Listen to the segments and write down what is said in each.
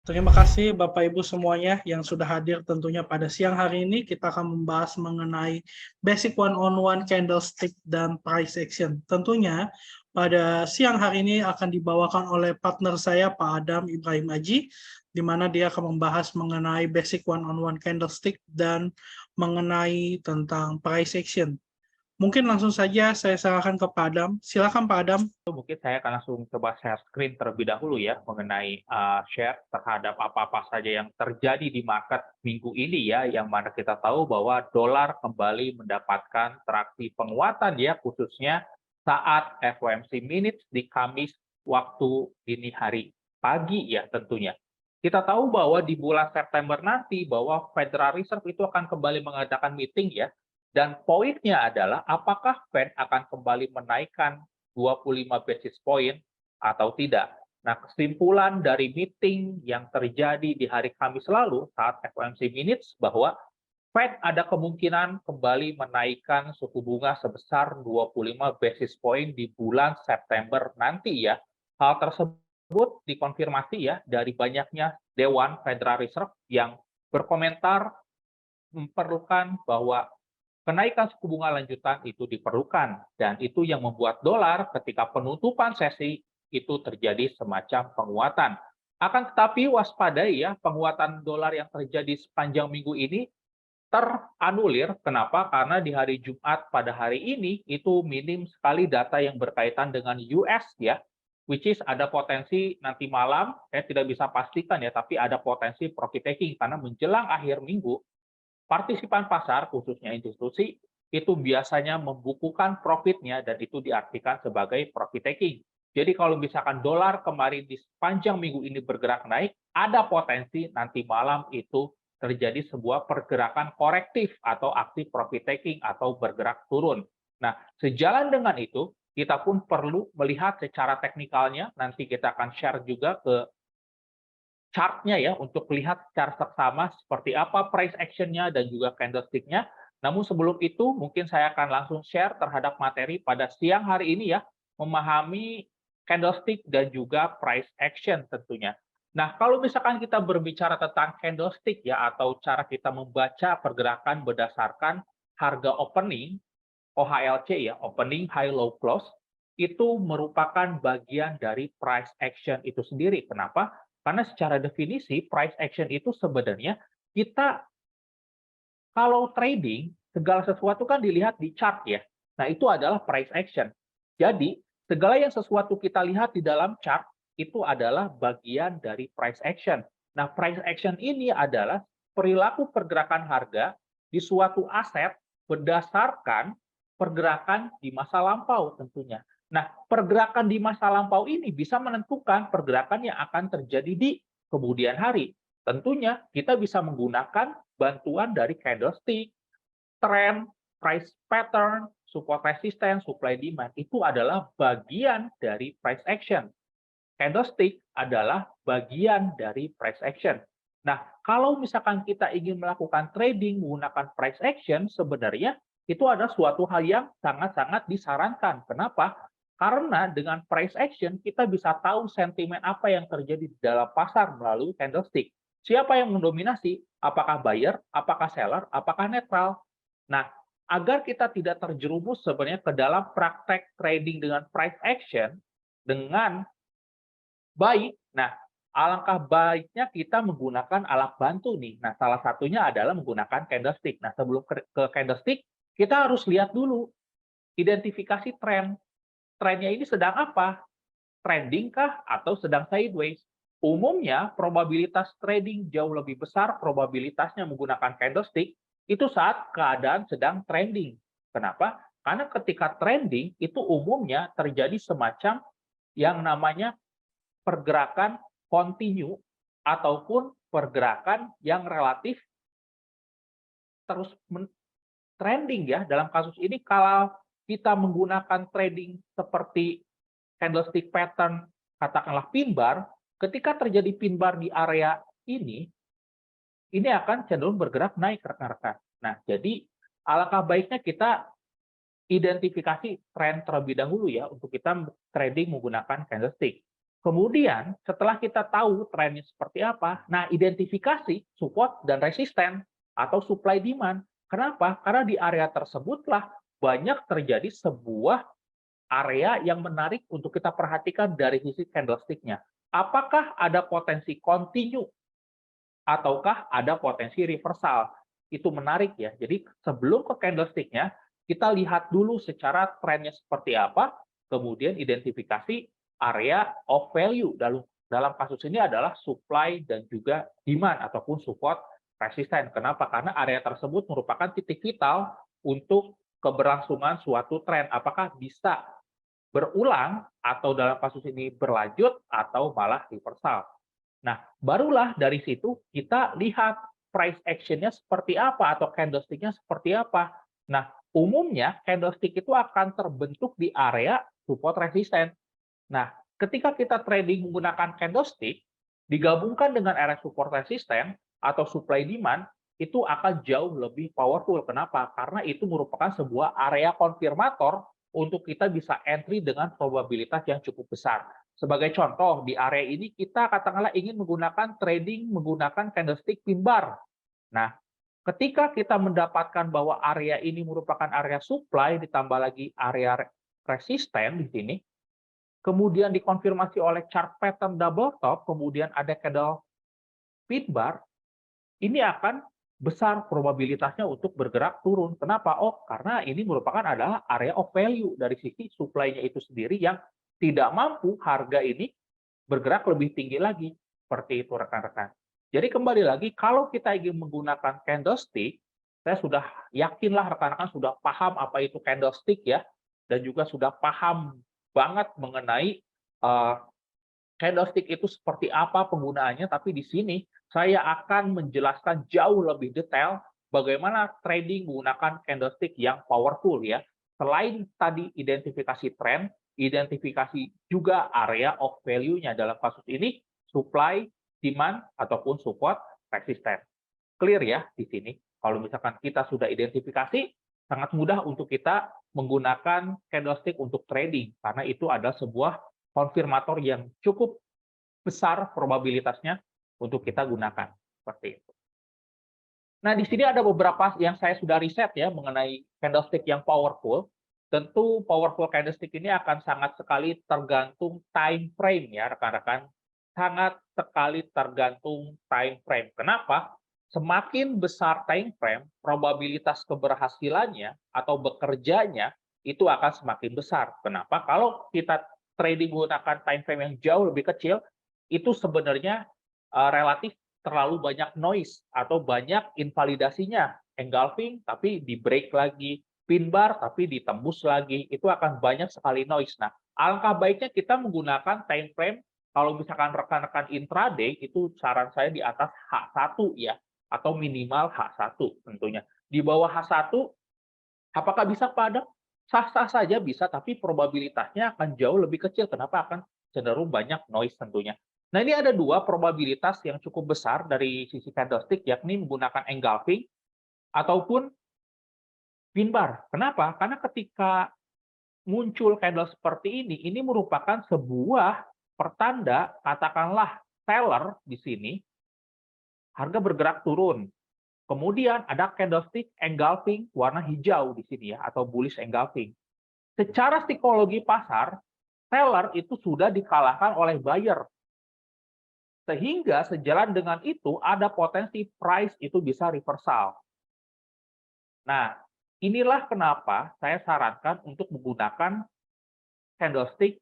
Terima kasih Bapak Ibu semuanya yang sudah hadir tentunya pada siang hari ini. Kita akan membahas mengenai basic one-on-one candlestick dan price action. Tentunya pada siang hari ini akan dibawakan oleh partner saya Pak Adam Ibrahim Aji, di mana dia akan membahas mengenai basic one-on-one candlestick dan mengenai tentang price action. Mungkin langsung saja saya serahkan ke Pak Adam. Silakan Pak Adam. Mungkin saya akan langsung coba share screen terlebih dahulu ya mengenai share terhadap apa-apa saja yang terjadi di market minggu ini ya, yang mana kita tahu bahwa dolar kembali mendapatkan traksi penguatan ya, khususnya saat FOMC minutes di Kamis waktu dini hari pagi ya tentunya. Kita tahu bahwa di bulan September nanti bahwa Federal Reserve itu akan kembali mengadakan meeting ya, dan poinnya adalah apakah Fed akan kembali menaikkan 25 basis point atau tidak. Nah, kesimpulan dari meeting yang terjadi di hari Kamis lalu saat FOMC minutes bahwa Fed ada kemungkinan kembali menaikkan suku bunga sebesar 25 basis point di bulan September nanti ya. Hal tersebut dikonfirmasi ya dari banyaknya Dewan Federal Reserve yang berkomentar memerlukan bahwa kenaikan suku bunga lanjutan itu diperlukan, dan itu yang membuat dolar ketika penutupan sesi itu terjadi semacam penguatan. Akan tetapi waspadai ya, penguatan dolar yang terjadi sepanjang minggu ini teranulir. Kenapa? Karena di hari Jumat pada hari ini itu minim sekali data yang berkaitan dengan US ya, which is ada potensi nanti malam, saya tidak bisa pastikan ya, tapi ada potensi profit taking karena menjelang akhir minggu partisipan pasar, khususnya institusi, itu biasanya membukukan profitnya dan itu diartikan sebagai profit taking. Jadi kalau misalkan dolar kemarin di sepanjang minggu ini bergerak naik, ada potensi nanti malam itu terjadi sebuah pergerakan korektif atau aksi profit taking atau bergerak turun. Nah, sejalan dengan itu, kita pun perlu melihat secara teknikalnya, nanti kita akan share juga ke chart-nya ya, untuk lihat secara seksama seperti apa price action-nya dan juga candlestick-nya. Namun sebelum itu, mungkin saya akan langsung share terhadap materi pada siang hari ini ya, memahami candlestick dan juga price action tentunya. Nah, kalau misalkan kita berbicara tentang candlestick ya, atau cara kita membaca pergerakan berdasarkan harga opening, OHLC ya, opening, high, low, close, itu merupakan bagian dari price action itu sendiri. Kenapa? Karena secara definisi price action itu sebenarnya kita kalau trading segala sesuatu kan dilihat di chart ya. Nah, itu adalah price action. Jadi, segala yang sesuatu kita lihat di dalam chart itu adalah bagian dari price action. Nah, price action ini adalah perilaku pergerakan harga di suatu aset berdasarkan pergerakan di masa lampau tentunya. Nah, pergerakan di masa lampau ini bisa menentukan pergerakan yang akan terjadi di kemudian hari. Tentunya kita bisa menggunakan bantuan dari candlestick, trend, price pattern, support resistance, supply demand. Itu adalah bagian dari price action. Candlestick adalah bagian dari price action. Nah, kalau misalkan kita ingin melakukan trading menggunakan price action, sebenarnya itu ada suatu hal yang sangat-sangat disarankan. Kenapa? Karena dengan price action, kita bisa tahu sentimen apa yang terjadi di dalam pasar melalui candlestick. Siapa yang mendominasi? Apakah buyer, apakah seller, apakah netral? Nah, agar kita tidak terjerumus sebenarnya ke dalam praktek trading dengan price action, dengan baik. Nah, alangkah baiknya kita menggunakan alat bantu nih. Nah, salah satunya adalah menggunakan candlestick. Nah, sebelum ke candlestick, kita harus lihat dulu identifikasi tren. Trennya ini sedang apa? Trending kah atau sedang sideways? Umumnya, probabilitas trading jauh lebih besar probabilitasnya menggunakan candlestick itu saat keadaan sedang trending. Kenapa? Karena ketika trending itu umumnya terjadi semacam yang namanya pergerakan kontinu ataupun pergerakan yang relatif terus trending ya. Dalam kasus ini kalau kita menggunakan trading seperti candlestick pattern, katakanlah pin bar, ketika terjadi pin bar di area ini akan cenderung bergerak naik rekan-rekan. Nah, jadi alangkah baiknya kita identifikasi tren terlebih dahulu ya untuk kita trading menggunakan candlestick. Kemudian setelah kita tahu trennya seperti apa, nah identifikasi support dan resisten atau supply demand. Kenapa? Karena di area tersebutlah banyak terjadi sebuah area yang menarik untuk kita perhatikan dari sisi candlestick-nya. Apakah ada potensi continue ataukah ada potensi reversal? Itu menarik ya. Jadi sebelum ke candlestick-nya, kita lihat dulu secara trennya seperti apa, kemudian identifikasi area of value. Dalam kasus ini adalah supply dan juga demand ataupun support resisten. Kenapa? Karena area tersebut merupakan titik vital untuk keberlangsungan suatu tren. Apakah bisa berulang atau dalam kasus ini berlanjut atau malah reversal. Nah, barulah dari situ kita lihat price action-nya seperti apa atau candlestick-nya seperti apa. Nah, umumnya candlestick itu akan terbentuk di area support resisten. Nah, ketika kita trading menggunakan candlestick, digabungkan dengan area support resisten atau supply demand, itu akan jauh lebih powerful. Kenapa? Karena itu merupakan sebuah area konfirmator untuk kita bisa entry dengan probabilitas yang cukup besar. Sebagai contoh, di area ini kita katakanlah ingin menggunakan trading menggunakan candlestick pin bar. Nah, ketika kita mendapatkan bahwa area ini merupakan area supply ditambah lagi area resisten di sini, kemudian dikonfirmasi oleh chart pattern double top, kemudian ada candle pin bar, ini akan besar probabilitasnya untuk bergerak turun. Kenapa? Oh, karena ini merupakan adalah area of value dari sisi supply-nya itu sendiri yang tidak mampu harga ini bergerak lebih tinggi lagi. Seperti itu rekan-rekan. Jadi kembali lagi, kalau kita ingin menggunakan candlestick, saya sudah yakinlah rekan-rekan sudah paham apa itu candlestick ya, dan juga sudah paham banget mengenai candlestick itu seperti apa penggunaannya, tapi di sini saya akan menjelaskan jauh lebih detail bagaimana trading menggunakan candlestick yang powerful ya. Selain tadi identifikasi tren, identifikasi juga area of value-nya dalam kasus ini supply, demand ataupun support, resisten. Clear ya di sini. Kalau misalkan kita sudah identifikasi, sangat mudah untuk kita menggunakan candlestick untuk trading karena itu adalah sebuah konfirmator yang cukup besar probabilitasnya untuk kita gunakan seperti itu. Nah, di sini ada beberapa yang saya sudah riset ya mengenai candlestick yang powerful. Tentu powerful candlestick ini akan sangat sekali tergantung time frame ya rekan-rekan. Sangat sekali tergantung time frame. Kenapa? Semakin besar time frame, probabilitas keberhasilannya atau bekerjanya itu akan semakin besar. Kenapa? Kalau kita trading menggunakan time frame yang jauh lebih kecil, itu sebenarnya relatif terlalu banyak noise atau banyak invalidasinya. Engulfing tapi di break lagi, pin bar tapi ditembus lagi, itu akan banyak sekali noise. Nah, alangkah baiknya kita menggunakan time frame kalau misalkan rekan-rekan intraday itu saran saya di atas H1 ya, atau minimal H1 tentunya. Di bawah H1 apakah bisa padam? Sah-sah saja bisa, tapi probabilitasnya akan jauh lebih kecil. Kenapa? Akan cenderung banyak noise tentunya. Nah, ini ada dua probabilitas yang cukup besar dari sisi candlestick, yakni menggunakan engulfing ataupun pin bar. Kenapa? Karena ketika muncul candle seperti ini merupakan sebuah pertanda, katakanlah seller di sini, harga bergerak turun. Kemudian ada candlestick engulfing warna hijau di sini ya, atau bullish engulfing. Secara psikologi pasar, seller itu sudah dikalahkan oleh buyer. Sehingga sejalan dengan itu ada potensi price itu bisa reversal. Nah, inilah kenapa saya sarankan untuk menggunakan candlestick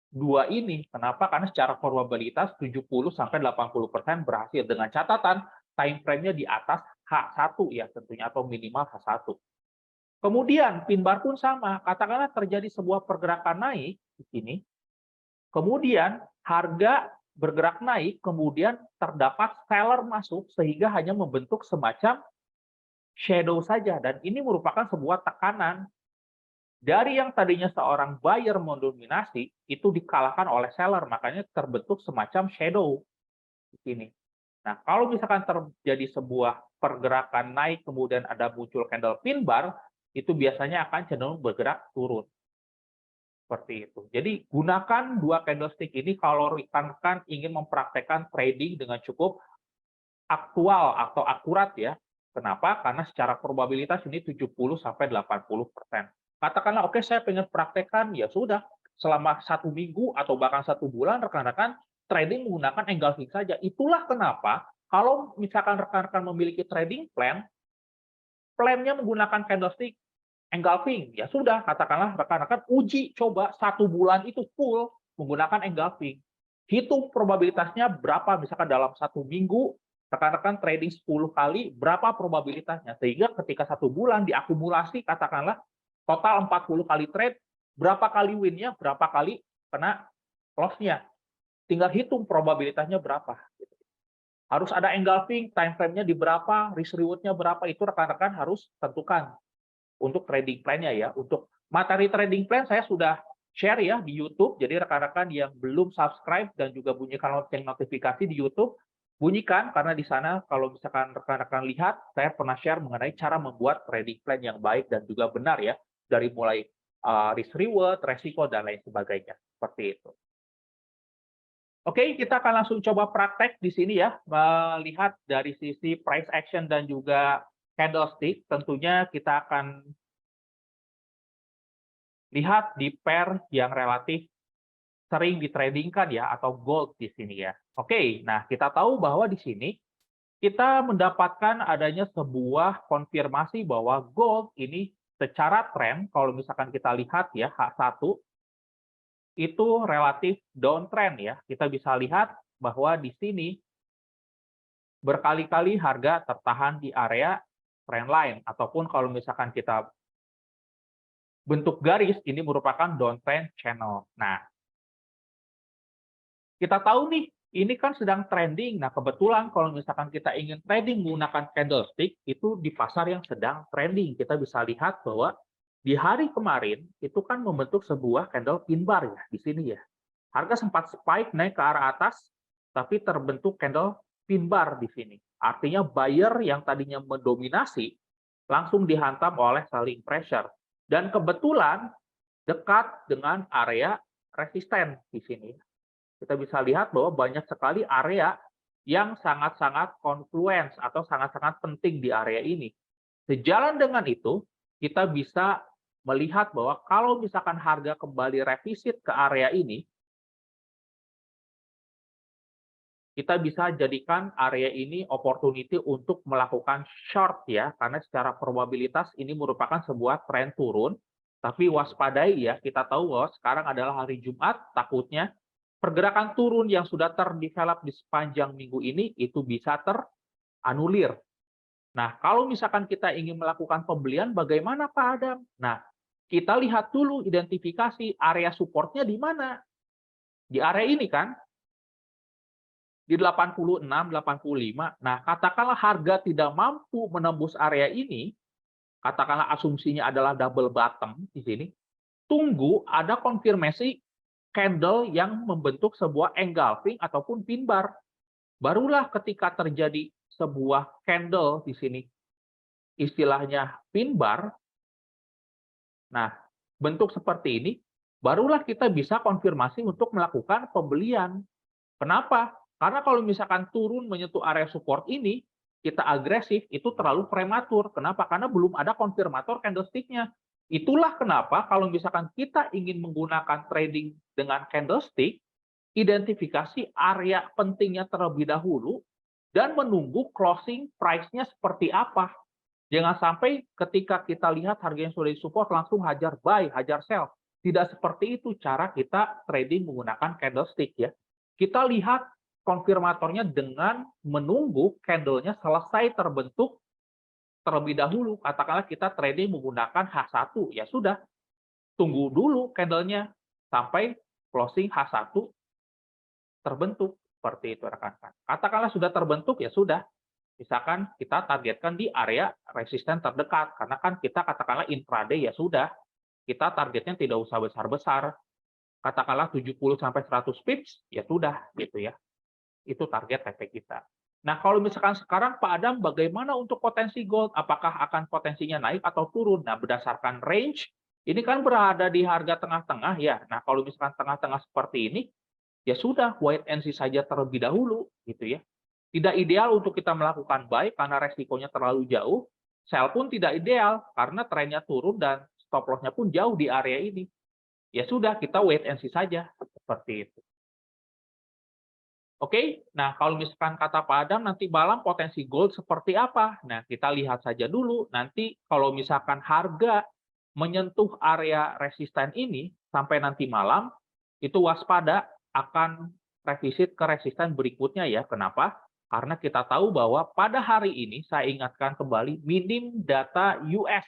dua ini. Kenapa? Karena secara probabilitas 70-80% berhasil dengan catatan time frame-nya di atas H1 ya tentunya atau minimal H1. Kemudian pin bar pun sama, katakanlah terjadi sebuah pergerakan naik di sini. Kemudian harga bergerak naik, kemudian terdapat seller masuk sehingga hanya membentuk semacam shadow saja dan ini merupakan sebuah tekanan dari yang tadinya seorang buyer mendominasi itu dikalahkan oleh seller, makanya terbentuk semacam shadow di sini. Nah, kalau misalkan terjadi sebuah pergerakan naik kemudian ada muncul candle pin bar, itu biasanya akan cenderung bergerak turun. Seperti itu. Jadi gunakan dua candlestick ini kalau rekan-rekan ingin mempraktekkan trading dengan cukup aktual atau akurat ya. Kenapa? Karena secara probabilitas ini 70 sampai 80%. Katakanlah, oke, saya pengen praktekkan, ya sudah, selama 1 minggu atau bahkan 1 bulan rekan-rekan trading menggunakan engulfing saja. Itulah kenapa kalau misalkan rekan-rekan memiliki trading plan, plannya menggunakan candlestick engulfing, ya sudah, katakanlah rekan-rekan uji coba 1 bulan itu full menggunakan engulfing. Hitung probabilitasnya berapa, misalkan dalam 1 minggu, rekan-rekan trading 10 kali, berapa probabilitasnya. Sehingga ketika 1 bulan diakumulasi, katakanlah total 40 kali trade, berapa kali win-nya, berapa kali kena loss-nya. Tinggal hitung probabilitasnya berapa. Harus ada engulfing, time frame-nya di berapa, risk reward-nya berapa, itu rekan-rekan harus tentukan untuk trading plan-nya ya. Untuk materi trading plan saya sudah share ya di YouTube. Jadi rekan-rekan yang belum subscribe dan juga bunyikan lonceng notifikasi di YouTube, bunyikan karena di sana kalau misalkan rekan-rekan lihat, saya pernah share mengenai cara membuat trading plan yang baik dan juga benar ya. Dari mulai risk reward, resiko dan lain sebagainya. Seperti itu. Oke, kita akan langsung coba praktek di sini ya, melihat dari sisi price action dan juga candlestick. Tentunya kita akan lihat di pair yang relatif sering ditradingkan ya, atau gold di sini ya. Oke, nah kita tahu bahwa di sini kita mendapatkan adanya sebuah konfirmasi bahwa gold ini secara tren, kalau misalkan kita lihat ya, H1, itu relatif downtrend ya. Kita bisa lihat bahwa di sini berkali-kali harga tertahan di area trendline, ataupun kalau misalkan kita bentuk garis, ini merupakan downtrend channel. Nah, kita tahu nih, ini kan sedang trending. Nah, kebetulan kalau misalkan kita ingin trading menggunakan candlestick, itu di pasar yang sedang trending. Kita bisa lihat bahwa di hari kemarin, itu kan membentuk sebuah candle pin bar ya, di sini ya. Harga sempat spike naik ke arah atas, tapi terbentuk candle pin bar di sini. Artinya buyer yang tadinya mendominasi, langsung dihantam oleh selling pressure. Dan kebetulan dekat dengan area resisten di sini. Kita bisa lihat bahwa banyak sekali area yang sangat-sangat confluence atau sangat-sangat penting di area ini. Sejalan dengan itu, kita bisa melihat bahwa kalau misalkan harga kembali revisit ke area ini, kita bisa jadikan area ini opportunity untuk melakukan short ya, karena secara probabilitas ini merupakan sebuah tren turun. Tapi waspadai ya, kita tahu bahwa sekarang adalah hari Jumat, takutnya pergerakan turun yang sudah terdevelop di sepanjang minggu ini itu bisa teranulir. Nah, kalau misalkan kita ingin melakukan pembelian, bagaimana Pak Adam? Nah, kita lihat dulu identifikasi area supportnya di mana. Di area ini kan, di 86, 85. Nah, katakanlah harga tidak mampu menembus area ini, katakanlah asumsinya adalah double bottom di sini, tunggu ada konfirmasi candle yang membentuk sebuah engulfing ataupun pin bar. Barulah ketika terjadi sebuah candle di sini, istilahnya pin bar, nah bentuk seperti ini, barulah kita bisa konfirmasi untuk melakukan pembelian. Kenapa? Karena kalau misalkan turun menyentuh area support ini, kita agresif, itu terlalu prematur. Kenapa? Karena belum ada konfirmator candlestick-nya. Itulah kenapa kalau misalkan kita ingin menggunakan trading dengan candlestick, identifikasi area pentingnya terlebih dahulu, dan menunggu closing price-nya seperti apa. Jangan sampai ketika kita lihat harga yang sudah disupport langsung hajar buy, hajar sell. Tidak seperti itu cara kita trading menggunakan candlestick ya. Kita lihat konfirmatornya dengan menunggu candle-nya selesai terbentuk terlebih dahulu. Katakanlah kita trading menggunakan H1, ya sudah, tunggu dulu candle-nya sampai closing H1 terbentuk. Seperti itu rekan-rekan. Katakanlah sudah terbentuk, ya sudah. Misalkan kita targetkan di area resisten terdekat. Karena kan kita katakanlah intraday, ya sudah. Kita targetnya tidak usah besar-besar. Katakanlah 70-100 pips, ya sudah. Gitu ya. Itu target TP kita. Nah, kalau misalkan sekarang Pak Adam, bagaimana untuk potensi gold? Apakah akan potensinya naik atau turun? Nah, berdasarkan range Ini kan berada di harga tengah-tengah ya. Nah, kalau misalkan tengah-tengah seperti ini, ya sudah wait and see saja terlebih dahulu gitu ya. Tidak ideal untuk kita melakukan buy karena resikonya terlalu jauh. Sell pun tidak ideal karena trennya turun dan stop loss-nya pun jauh di area ini. Ya sudah, kita wait and see saja seperti itu. Oke, nah kalau misalkan kata Pak Adam nanti malam potensi gold seperti apa? Nah, kita lihat saja dulu. Nanti kalau misalkan harga menyentuh area resisten ini sampai nanti malam, itu waspada akan revisit ke resisten berikutnya ya. Kenapa? Karena kita tahu bahwa pada hari ini, saya ingatkan kembali, minim data US.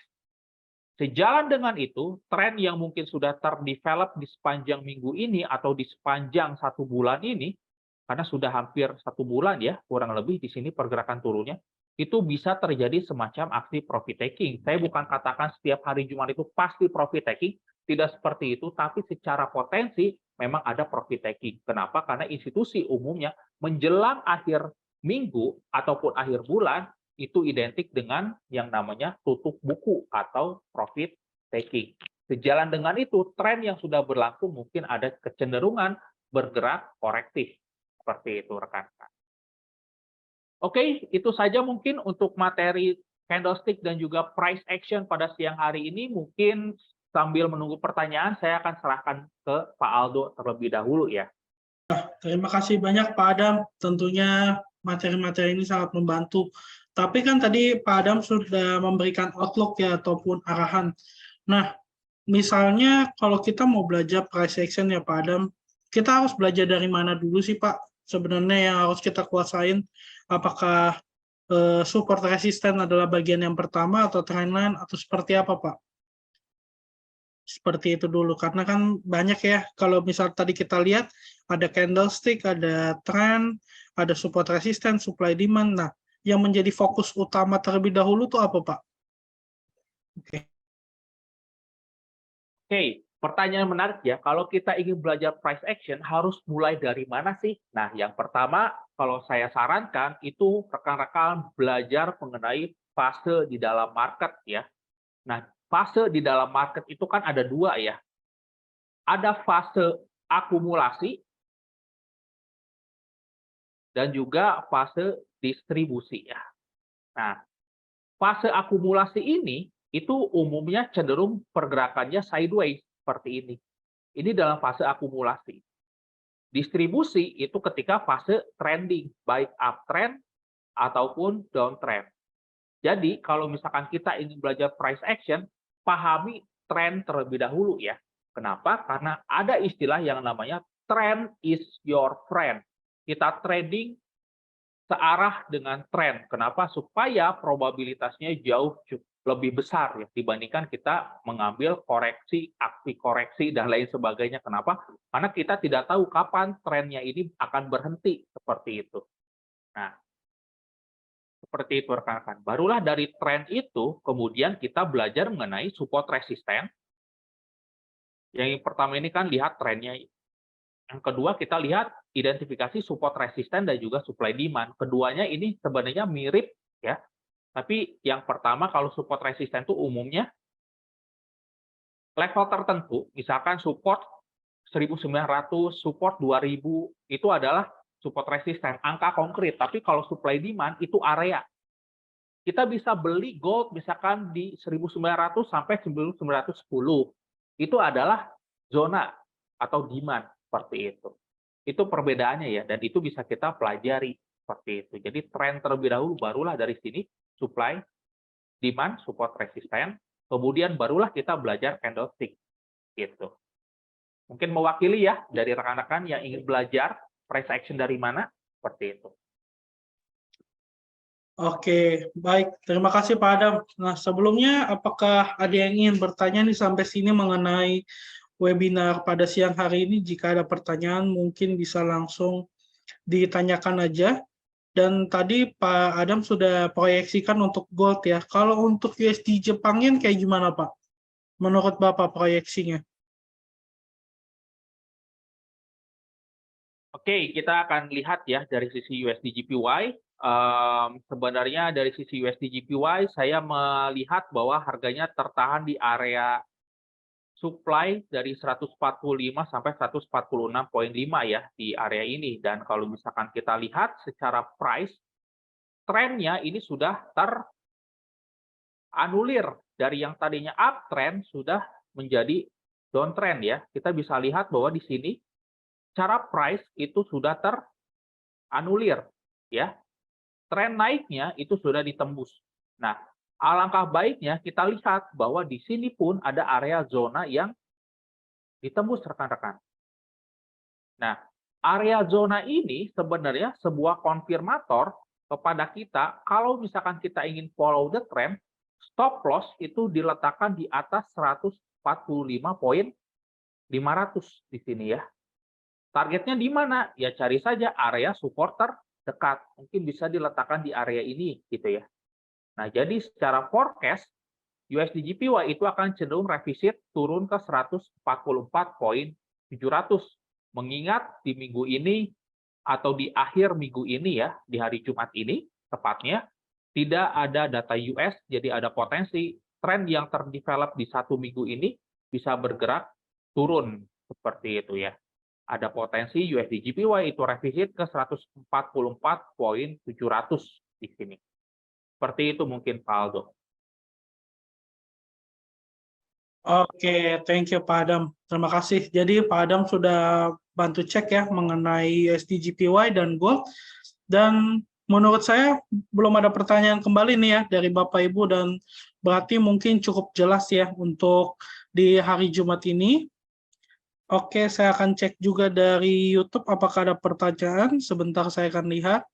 Sejalan dengan itu, tren yang mungkin sudah terdevelop di sepanjang minggu ini atau di sepanjang 1 bulan ini, karena sudah hampir 1 bulan ya, kurang lebih di sini pergerakan turunnya, itu bisa terjadi semacam aksi profit taking. Saya bukan katakan setiap hari Jumat itu pasti profit taking, tidak seperti itu, tapi secara potensi memang ada profit taking. Kenapa? Karena institusi umumnya menjelang akhir minggu ataupun akhir bulan itu identik dengan yang namanya tutup buku atau profit taking. Sejalan dengan itu, tren yang sudah berlangsung mungkin ada kecenderungan bergerak korektif. Seperti itu, rekan-rekan. Oke, itu saja mungkin untuk materi candlestick dan juga price action pada siang hari ini. Mungkin sambil menunggu pertanyaan, saya akan serahkan ke Pak Aldo terlebih dahulu ya. Terima kasih banyak Pak Adam, tentunya materi-materi ini sangat membantu. Tapi kan tadi Pak Adam sudah memberikan outlook ya ataupun arahan. Nah, misalnya kalau kita mau belajar price action ya Pak Adam, kita harus belajar dari mana dulu sih Pak? Sebenarnya yang harus kita kuasain, apakah support resisten adalah bagian yang pertama atau trendline atau seperti apa Pak? Seperti itu dulu, karena kan banyak ya, kalau misal tadi kita lihat ada candlestick, ada trend, ada support resisten, supply demand. Nah, yang menjadi fokus utama terlebih dahulu tuh apa Pak? Oke. Oke, pertanyaan menarik ya. Kalau kita ingin belajar price action, harus mulai dari mana sih? Nah, yang pertama, kalau saya sarankan, itu rekan-rekan belajar mengenai fase di dalam market ya. Nah, fase di dalam market itu kan ada dua ya. Ada fase akumulasi dan juga fase distribusi ya. Nah, fase akumulasi ini itu umumnya cenderung pergerakannya sideways seperti ini. Ini dalam fase akumulasi. Distribusi itu ketika fase trending, baik uptrend ataupun downtrend. Jadi kalau misalkan kita ingin belajar price action, pahami trend terlebih dahulu ya. Kenapa? Karena ada istilah yang namanya trend is your friend. Kita trading searah dengan tren. Kenapa? Supaya probabilitasnya jauh lebih besar ya dibandingkan kita mengambil koreksi, aksi koreksi dan lain sebagainya. Kenapa? Karena kita tidak tahu kapan trennya ini akan berhenti seperti itu. Nah, seperti itu rekan-rekan. Barulah dari tren itu kemudian kita belajar mengenai support resisten. Yang pertama ini kan lihat trennya. Yang kedua kita lihat identifikasi support resisten dan juga supply demand. Keduanya ini sebenarnya mirip ya. Tapi yang pertama kalau support resisten itu umumnya level tertentu, misalkan support 1.900, support 2.000 itu adalah support resisten, angka konkret. Tapi kalau supply demand itu area. Kita bisa beli gold misalkan di 1.900 sampai 1.910. Itu adalah zona atau demand seperti itu. Itu perbedaannya ya, dan itu bisa kita pelajari seperti itu. Jadi tren terlebih dahulu, barulah dari sini supply, demand, support, resisten, kemudian barulah kita belajar candlestick gitu. Mungkin mewakili ya dari rekan-rekan yang ingin belajar price action dari mana, seperti itu. Oke, baik. Terima kasih Pak Adam. Nah, sebelumnya apakah ada yang ingin bertanya nih sampai sini mengenai webinar pada siang hari ini? Jika ada pertanyaan mungkin bisa langsung ditanyakan aja. Dan tadi Pak Adam sudah proyeksikan untuk gold ya. Kalau untuk USD Jepang Yen kayak gimana Pak? Menurut Bapak proyeksinya? Oke, kita akan lihat ya dari sisi USD JPY. Sebenarnya dari sisi USD JPY saya melihat bahwa harganya tertahan di area supply dari 145 sampai 146,5 ya di area ini. Dan kalau misalkan kita lihat secara price, trennya ini sudah teranulir dari yang tadinya uptrend sudah menjadi downtrend ya. Kita bisa lihat bahwa di sini cara price itu sudah teranulir ya. Tren naiknya itu sudah ditembus. Nah, alangkah baiknya kita lihat bahwa di sini pun ada area zona yang ditembus rekan-rekan. Nah, area zona ini sebenarnya sebuah konfirmator kepada kita kalau misalkan kita ingin follow the trend, stop loss itu diletakkan di atas 145.500 di sini ya. Targetnya di mana? Ya cari saja area support terdekat. Mungkin bisa diletakkan di area ini gitu ya. Nah, jadi secara forecast USD JPY itu akan cenderung revisit turun ke 144.700. Mengingat di minggu ini atau di akhir minggu ini ya, di hari Jumat ini tepatnya tidak ada data US, jadi ada potensi tren yang terdevelop di satu minggu ini bisa bergerak turun seperti itu ya. Ada potensi USD JPY itu revisit ke 144.700 di sini. Seperti itu mungkin Pak Aldo. Oke, thank you Pak Adam. Terima kasih. Jadi Pak Adam sudah bantu cek ya mengenai USD JPY dan gold. Dan menurut saya belum ada pertanyaan kembali nih ya dari Bapak Ibu, dan berarti mungkin cukup jelas ya untuk di hari Jumat ini. Oke, saya akan cek juga dari YouTube apakah ada pertanyaan. Sebentar saya akan lihat.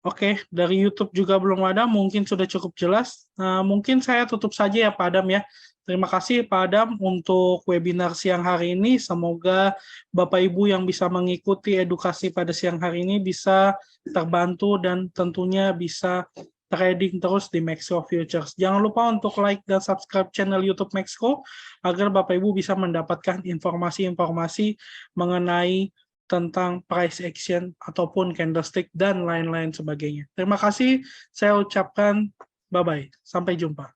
Oke, dari YouTube juga belum ada, mungkin sudah cukup jelas. Nah, mungkin saya tutup saja ya Pak Adam ya. Terima kasih Pak Adam untuk webinar siang hari ini. Semoga Bapak Ibu yang bisa mengikuti edukasi pada siang hari ini bisa terbantu dan tentunya bisa trading terus di Maxco Futures. Jangan lupa untuk like dan subscribe channel YouTube Maxco agar Bapak Ibu bisa mendapatkan informasi-informasi mengenai tentang price action ataupun candlestick dan lain-lain sebagainya. Terima kasih, saya ucapkan bye-bye. Sampai jumpa.